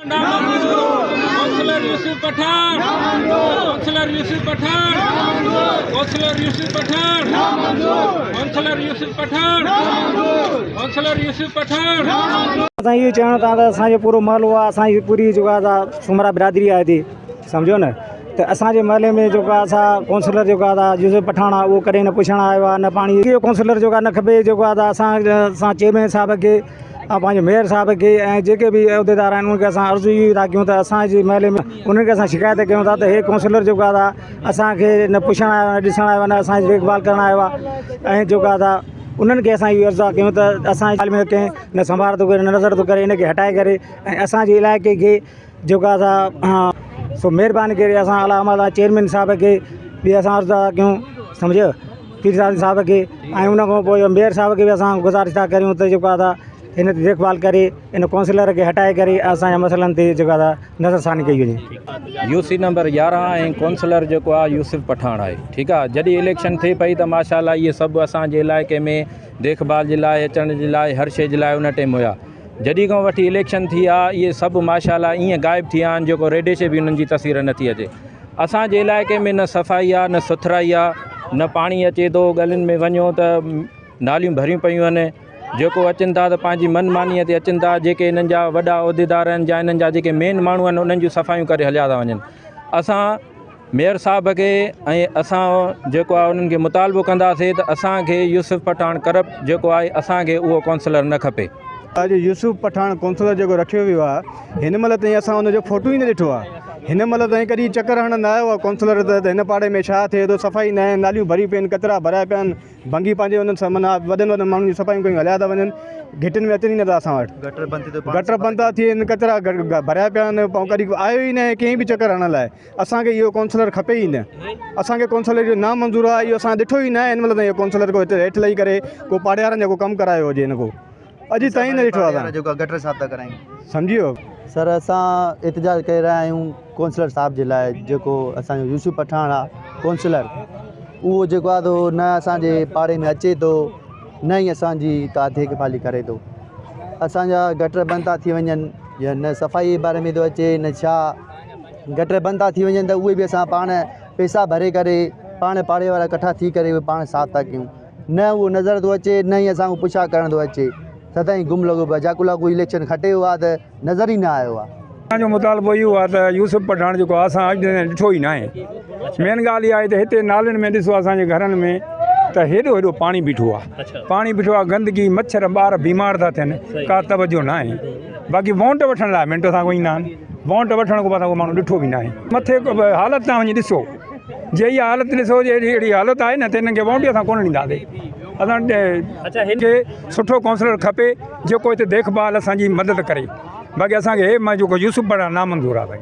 Counsellor यूसुफ Pathan, counsellor यूसुफ Pathan, counsellor यूसुफ Pathan, counsellor यूसुफ Pathan, counsellor यूसुफ पठान। असां इहो चवणु था त असांजो पूरो महलो आहे, असांजी पूरी जेको आहे सुमरा बिरादरी आहे हिते, सम्झो न। त असांजे महले में जेको आहे काउंसलर जेको आहे यूसुफ पठान आहे, उहो कॾहिं न पुछणु आयो आहे, न पाणी इहो काउंसलर जेको आहे न खपे। जेको आहे असां चेयरमैन साहिब खे ऐं पंहिंजे मेयर साहिब खे ऐं जेके बि उहिदेदार आहिनि उनखे असां अर्ज़ू इहो था कयूं त असांजे महले में उन्हनि खे असां शिकायत कयूं था त हे काउंसलर जेको आहे असांखे न पुछणु आयो आहे, न ॾिसणु आयो आहे, न असांजी देखभाल करणु आयो आहे। ऐं जेको आहे उन्हनि खे असां इहो अर्ज़ा कयूं त असांजे हाल में कंहिं न संभाल थो करे, न नज़र थो करे, इनखे हटाए करे ऐं असांजे इलाइक़े खे जेको आहे सो महिरबानी करे असां अला चेयरमैन साहिब खे बि असां अर्ज़ा कयूं, सम्झो, पीर साहिब खे। ऐं उन खां पोइ मेयर साहिब खे बि असां गुज़ारिश था करियूं त जेको आहे इन ते देखभाल करे इन काउंसलर खे हटाए करे असांजे मसइलनि ते जेको आहे नज़रसानी कई वञे। यूसी नंबर 11 ऐं काउंसलर जेको आहे यूसुफ पठान आहे, ठीकु आहे। जॾहिं इलेक्शन थिए पई त माशाल्लाह इहे सभु असांजे इलाइक़े में देखभाल जे लाइ, अचण जे लाइ, हर शइ जे लाइ उन टाइम हुया। जॾहिं खां वठी इलेक्शन थी आहे इहे सभु माशाल्लाह ईअं ग़ाइबु थी विया आहिनि, जेको रेडियो बि उन्हनि जी तस्वीर नथी अचे। असांजे इलाइक़े में न सफ़ाई आहे, न सुथराई आहे, न पाणी अचे थो। गलियुनि में वञो त नालियूं भरियूं पियूं आहिनि। जेको अचनि था त पंहिंजी मनमानीअ ते अचनि था। जेके हिननि जा वॾा उहिदेदार आहिनि या हिननि जा जेके मेन माण्हू आहिनि उन्हनि जूं सफ़ाइयूं करे हलिया था वञनि। असां मेयर साहिब खे ऐं असां जेको आहे उन्हनि खे मुतालबो कंदासीं त असांखे यूसुफ पठान करप्ट जेको आहे असांखे उहो काउंसलर न खपे। अॼु यूसुफ पठान काउंसलर जेको रखियो वियो आहे हिन महिल ताईं असां हुनजो फ़ोटो ई न ॾिठो आहे। हिन महिल ताईं कॾहिं चकर हणंदो न आयो आहे काउंसलर त हिन पाड़े में छा थिए थो, सफ़ाई न आहे, नालियूं भरी पियूं आहिनि, कचिरा भरिया पिया आहिनि, भंगी पंहिंजे हुननि सां माना वॾनि माण्हुनि जी सफ़ाइयूं कयूं हलिया था वञनि। घिटियुनि में अचनि ई नथा असां वटि, गटर बंदि था थियनि, कचिरा भरिया पिया आहिनि, ऐं कॾहिं आयो ई न आहे कंहिं बि चकर हणण लाइ। असांखे इहो काउंसलर खपे ई न, असांखे काउंसलर जो नामंज़ूर आहे, इहो असां ॾिठो ई न आहे। हिन महिल ताईं इहो काउंसलर को हिते हेठि लही करे को पाड़े वारनि जेको कमु करायो हुजे हिन को अॼु ताईं न ॾिठो आहे। जेको गटर साफ़ था करायूं, सम्झियो सर असां एतिजाज करे रहिया आहियूं काउंसलर साहिब जे लाइ। जेको असांजो यूसुफ पठान आहे काउंसलर, उहो जेको आहे न असांजे पाड़े में अचे थो, न ई असांजी का देखभाली करे थो। असांजा गटर बंदि था थी वञनि या न सफ़ाई जे बारे में थो अचे, न छा गटर बंदि था थी वञनि त उहे बि असां पाण पैसा भरे करे पाण पाड़े वारा इकट्ठा थी करे उहे पाण साफ़ था कयूं। न उहो नज़र थो अचे, न ई असांखे पुछा करण थो अचे। सदाईं गुम लॻो पियो आहे। जाकुला कोई इलेक्शन खटे हुआ त नज़र ई न आयो आहे। असांजो मुतालबो इहो आहे त यूसुफ पठान जेको आहे असां अॼु ताईं ॾिठो ई न आहे। मेन ॻाल्हि इहा आहे त हिते नालियुनि में ॾिसो असांजे घरनि में त हेॾो पाणी बीठो आहे, पाणी बीठो आहे, गंदगी, मच्छर, ॿार बीमार था थियनि, का तवजो न आहे। बाक़ी वोट वठण लाइ मिंट सां कोई ईंदा आहिनि, वोट वठण खां पोइ माण्हू ॾिठो बि न आहे। मथे हालत तव्हां वञी ॾिसो, जे इहा हालत ॾिसो, जे अहिड़ी हालत आहे न त हिननि खे वोट असां कोन ॾींदासीं। असां हिनखे सुठो काउंसलर खपे जेको हिते देखभाल असांजी मदद करे। बाक़ी असांखे हे मां जेको यूसुफ पठान नामंज़ूर आहे भाई।